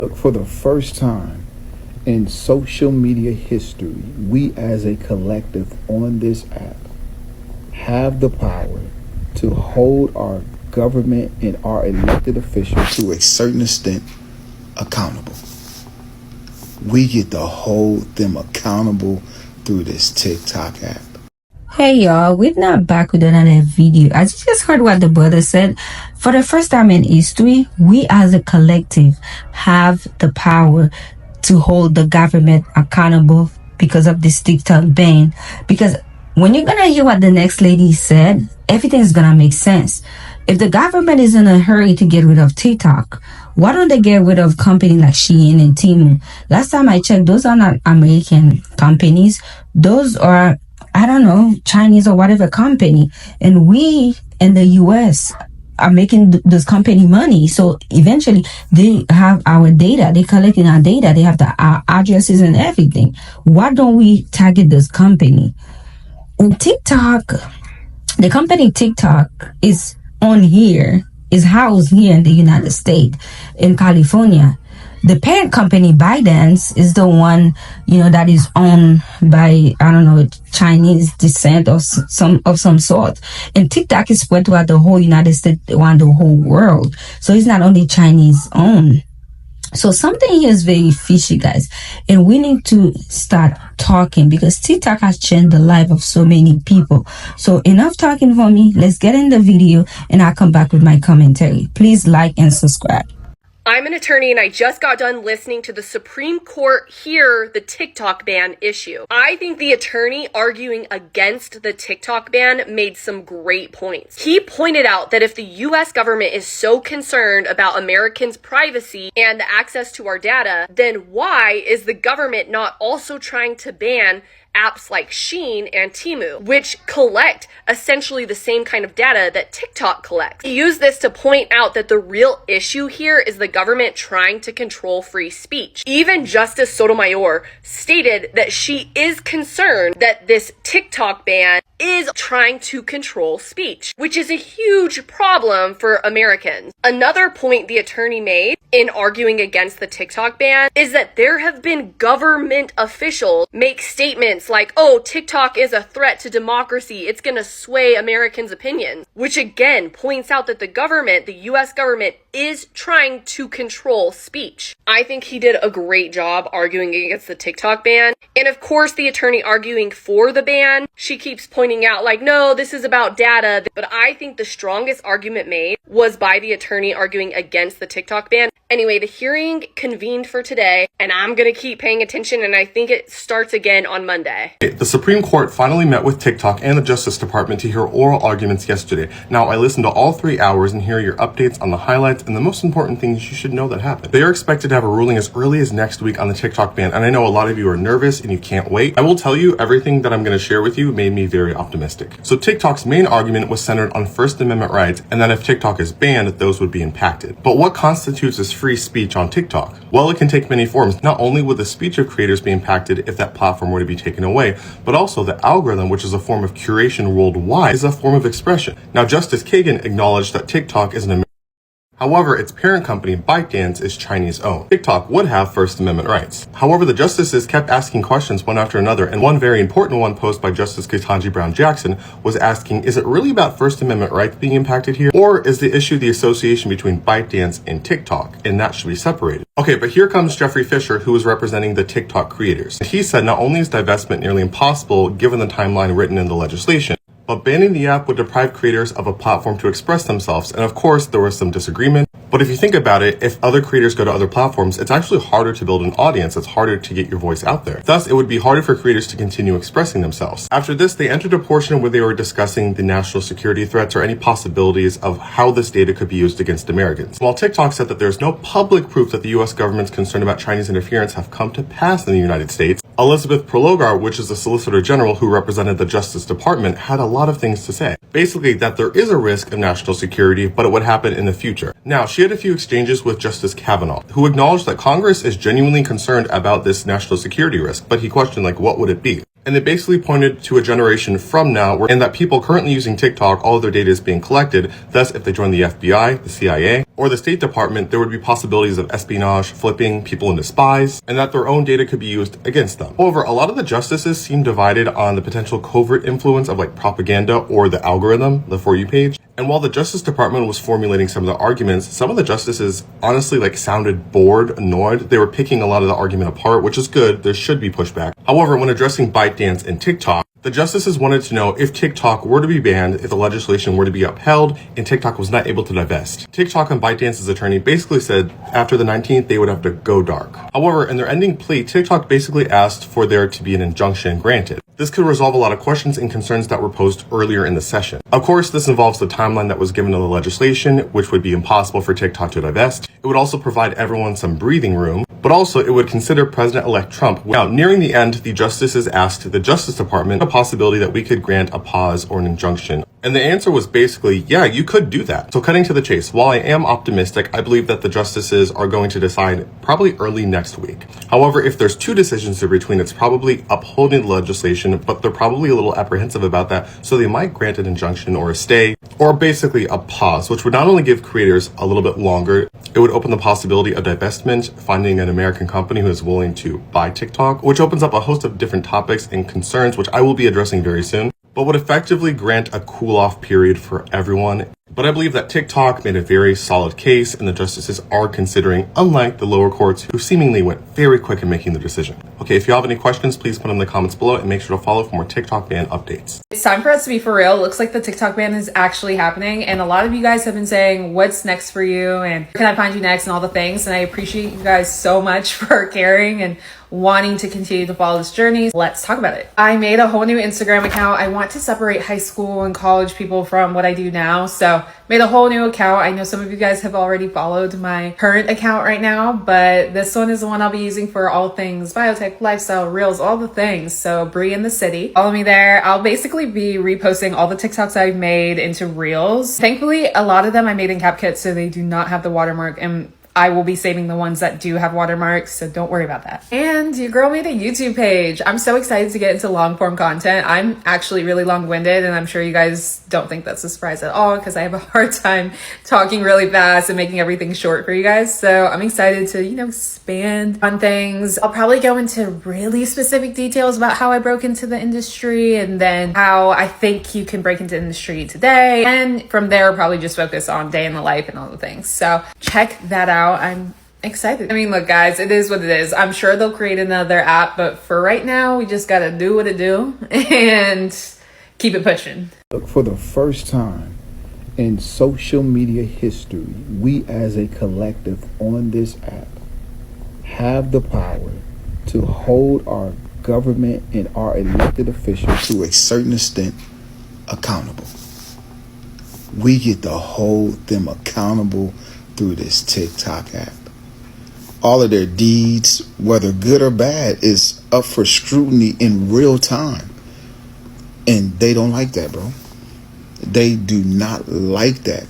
Look, for the first time in social media history, we as a collective on this app have the power to hold our government and our elected officials to a certain extent accountable. We get to hold them accountable through this TikTok app. Hey y'all, we're not back with another video. As you just heard what the brother said, for the first time in history, we as a collective have the power to hold the government accountable because of this TikTok ban. Because when you're gonna hear what the next lady said, everything's gonna make sense. If the government is in a hurry to get rid of TikTok, why don't they get rid of companies like Shein and Temu? Last time I checked, those are not American companies. Those are, I don't know, Chinese or whatever company. And we in the US are making this company money. So eventually they have our data. They're collecting our data. They have our addresses and everything. Why don't we target this company? And TikTok, the company TikTok is housed here in the United States, in California. The parent company, ByteDance, is the one, that is owned by, I don't know, Chinese descent or some sort. And TikTok is spread throughout the whole United States, around the whole world. So it's not only Chinese owned. So something here is very fishy, guys. And we need to start talking because TikTok has changed the life of so many people. So enough talking for me. Let's get in the video and I'll come back with my commentary. Please like and subscribe. I'm an attorney and I just got done listening to the Supreme Court hear the TikTok ban issue. I think the attorney arguing against the TikTok ban made some great points. He pointed out that if the US government is so concerned about Americans' privacy and the access to our data, then why is the government not also trying to ban apps like Shein and Temu, which collect essentially the same kind of data that TikTok collects? He used this to point out that the real issue here is the government trying to control free speech. Even Justice Sotomayor stated that she is concerned that this TikTok ban is trying to control speech, which is a huge problem for Americans. Another point the attorney made in arguing against the TikTok ban is that there have been government officials make statements like, oh, TikTok is a threat to democracy, it's gonna sway Americans' opinions, which again points out that the US government is trying to control speech. I think he did a great job arguing against the TikTok ban. And of course, the attorney arguing for the ban, she keeps pointing out like, no, this is about data. But I think the strongest argument made was by the attorney arguing against the TikTok ban. Anyway, the hearing convened for today, and I'm gonna keep paying attention, and I think it starts again on Monday. The Supreme Court finally met with TikTok and the Justice Department to hear oral arguments yesterday. Now, I listened to all 3 hours and hear your updates on the highlights and the most important things you should know that happened. They are expected to have a ruling as early as next week on the TikTok ban, and I know a lot of you are nervous and you can't wait. I will tell you, everything that I'm going to share with you made me very optimistic. So TikTok's main argument was centered on First Amendment rights and that if TikTok is banned, those would be impacted. But what constitutes as free speech on TikTok? Well, it can take many forms. Not only would the speech of creators be impacted if that platform were to be taken away, but also the algorithm, which is a form of curation worldwide, is a form of expression. Now, Justice Kagan acknowledged that TikTok is an American. However, its parent company, ByteDance, is Chinese-owned. TikTok would have First Amendment rights. However, the justices kept asking questions one after another, and one very important one posed by Justice Ketanji Brown Jackson was asking, is it really about First Amendment rights being impacted here? Or is the issue the association between ByteDance and TikTok, and that should be separated? Okay, but here comes Jeffrey Fisher, who is representing the TikTok creators. He said not only is divestment nearly impossible given the timeline written in the legislation, but banning the app would deprive creators of a platform to express themselves. And of course, there was some disagreement. But if you think about it, if other creators go to other platforms, it's actually harder to build an audience. It's harder to get your voice out there. Thus, it would be harder for creators to continue expressing themselves. After this, they entered a portion where they were discussing the national security threats or any possibilities of how this data could be used against Americans. While TikTok said that there's no public proof that the US government's concern about Chinese interference have come to pass in the United States, Elizabeth Prologar, which is the Solicitor General who represented the Justice Department, had a lot of things to say. Basically, that there is a risk of national security, but it would happen in the future. Now, she had a few exchanges with Justice Kavanaugh, who acknowledged that Congress is genuinely concerned about this national security risk, but he questioned, what would it be? And they basically pointed to a generation from now and that people currently using TikTok, all of their data is being collected. Thus, if they join the FBI, the CIA, or the State Department, there would be possibilities of espionage, flipping people into spies, and that their own data could be used against them. However, a lot of the justices seem divided on the potential covert influence of like propaganda or the algorithm, the For You page. And while the Justice Department was formulating some of the arguments, some of the justices honestly sounded bored, annoyed. They were picking a lot of the argument apart, which is good. There should be pushback. However, when addressing ByteDance and TikTok, the justices wanted to know if TikTok were to be banned, if the legislation were to be upheld, and TikTok was not able to divest. TikTok and ByteDance's attorney basically said after the 19th, they would have to go dark. However, in their ending plea, TikTok basically asked for there to be an injunction granted. This could resolve a lot of questions and concerns that were posed earlier in the session. Of course, this involves the timeline that was given to the legislation, which would be impossible for TikTok to divest. It would also provide everyone some breathing room, but also it would consider President-elect Trump. Now, nearing the end, the justices asked the Justice Department a possibility that we could grant a pause or an injunction. And the answer was basically, yeah, you could do that. So cutting to the chase, while I am optimistic, I believe that the justices are going to decide probably early next week. However, if there's two decisions here between, it's probably upholding the legislation, but they're probably a little apprehensive about that. So they might grant an injunction or a stay, or basically a pause, which would not only give creators a little bit longer, it would open the possibility of divestment, finding an American company who is willing to buy TikTok, which opens up a host of different topics and concerns, which I will be addressing very soon, but would effectively grant a cool-off period for everyone. But I believe that TikTok made a very solid case, and the justices are considering, unlike the lower courts, who seemingly went very quick in making the decision. Okay, if you have any questions, please put them in the comments below, and make sure to follow for more TikTok ban updates. It's time for us to be for real. Looks like the TikTok ban is actually happening, and a lot of you guys have been saying, what's next for you, and where can I find you next, and all the things, and I appreciate you guys so much for caring and wanting to continue to follow this journey. Let's talk about it. I made a whole new Instagram account. I want to separate high school and college people from what I do now, so made a whole new account. I know some of you guys have already followed my current account right now, but this one is the one I'll be using for all things biotech, lifestyle, reels, all the things. So Bree in the City, follow me there. I'll basically be reposting all the TikToks I've made into reels. Thankfully, a lot of them I made in CapCut, so they do not have the watermark, and I will be saving the ones that do have watermarks, so don't worry about that. And your girl made a YouTube page. I'm so excited to get into long form content. I'm actually really long-winded, and I'm sure you guys don't think that's a surprise at all because I have a hard time talking really fast and making everything short for you guys. So I'm excited to, expand on things. I'll probably go into really specific details about how I broke into the industry and then how I think you can break into the industry today. And from there, probably just focus on day in the life and all the things. So check that out. I'm excited. I mean, look, guys, it is what it is. I'm sure they'll create another app, but for right now, we just gotta do what it do and keep it pushing. Look, for the first time in social media history, we as a collective on this app have the power to hold our government and our elected officials to a certain extent accountable. We get to hold them accountable through this TikTok app. All of their deeds, whether good or bad, is up for scrutiny in real time. And they don't like that, bro. They do not like that.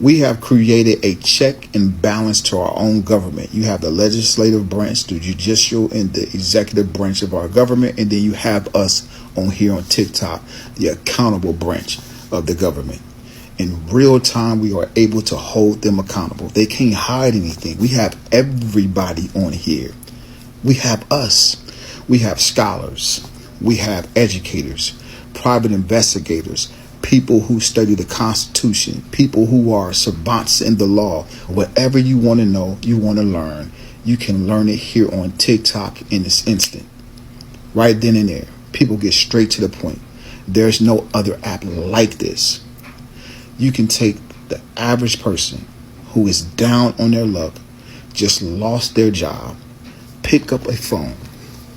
We have created a check and balance to our own government. You have the legislative branch, the judicial, and the executive branch of our government. And then you have us on here on TikTok, the accountable branch of the government. In real time, we are able to hold them accountable. They can't hide anything. We have everybody on here. We have us. We have scholars. We have educators, private investigators, people who study the Constitution, people who are savants in the law. Whatever you want to know, you want to learn, you can learn it here on TikTok in this instant. Right then and there. People get straight to the point. There's no other app like this. You can take the average person who is down on their luck, just lost their job, pick up a phone,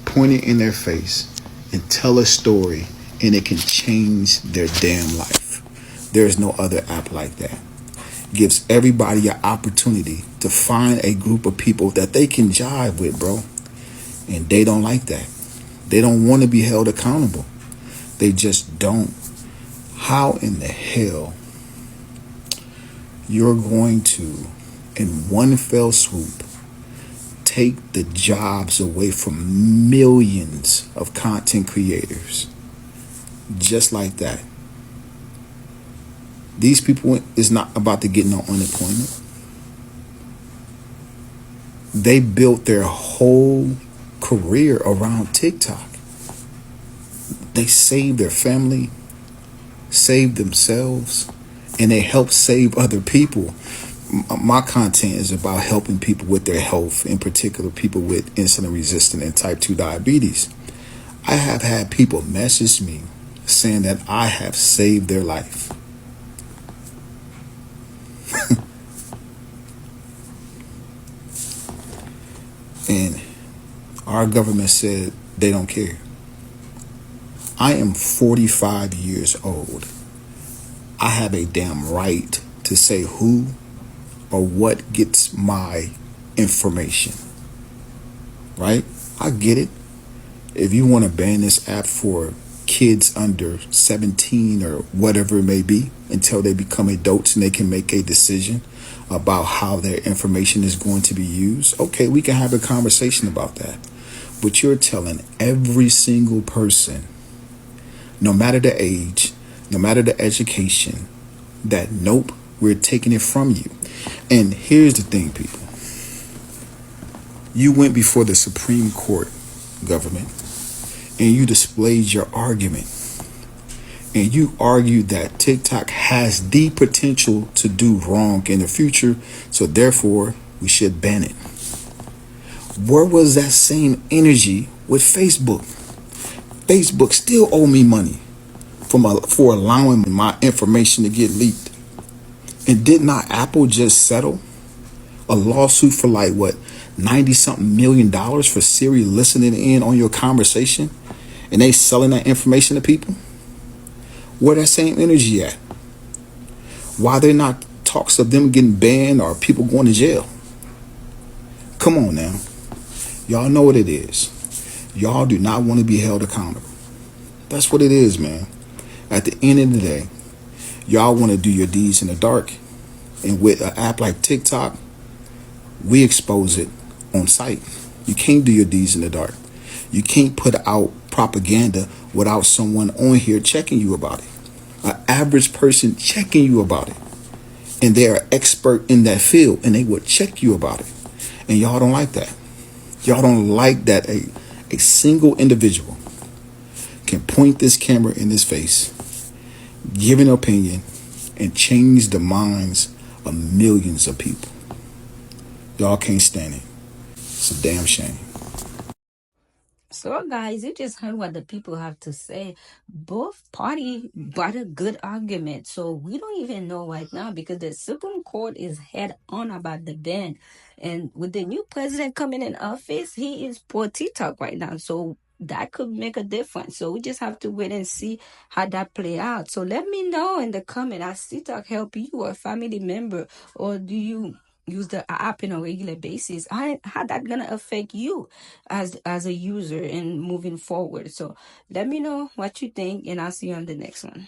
point it in their face, and tell a story, and it can change their damn life. There's no other app like that. Gives everybody an opportunity to find a group of people that they can jive with, bro. And they don't like that. They don't want to be held accountable. They just don't. How in the hell you're going to, in one fell swoop, take the jobs away from millions of content creators. Just like that. These people is not about to get no unemployment. They built their whole career around TikTok. They saved their family, saved themselves, and they help save other people. My content is about helping people with their health, in particular people with insulin resistant and type 2 diabetes. I have had people message me saying that I have saved their life. And our government said they don't care. I am 45 years old. I have a damn right to say who or what gets my information. Right? I get it. If you want to ban this app for kids under 17 or whatever it may be until they become adults and they can make a decision about how their information is going to be used, okay, we can have a conversation about that. But you're telling every single person, no matter the age, no matter the education, that nope, we're taking it from you. And here's the thing, people. You went before the Supreme Court, government, and you displayed your argument. And you argued that TikTok has the potential to do wrong in the future, so therefore we should ban it. Where was that same energy with Facebook? Facebook still owe me money for allowing my information to get leaked. And did not Apple just settle a lawsuit for like what, $90-something million for Siri listening in on your conversation, and they selling that information to people? Where that same energy at? Why there not talks of them getting banned or people going to jail? Come on now. Y'all know what it is. Y'all do not want to be held accountable. That's what it is, man. At the end of the day, y'all want to do your deeds in the dark. And with an app like TikTok, we expose it on site. You can't do your deeds in the dark. You can't put out propaganda without someone on here checking you about it. An average person checking you about it. And they are expert in that field and they will check you about it. And y'all don't like that. Y'all don't like that a single individual can point this camera in his face, give an opinion, and change the minds of millions of people. Y'all can't stand it. It's a damn shame. So, guys, you just heard what the people have to say. Both party brought a good argument. So we don't even know right now because the Supreme Court is head on about the ban. And with the new president coming in office, he is pro TikTok right now. So that could make a difference. So we just have to wait and see how that play out. So let me know in the comment, has TikTok help you or a family member, or do you use the app on a regular basis? How that gonna affect you as a user and moving forward? So let me know what you think, and I'll see you on the next one.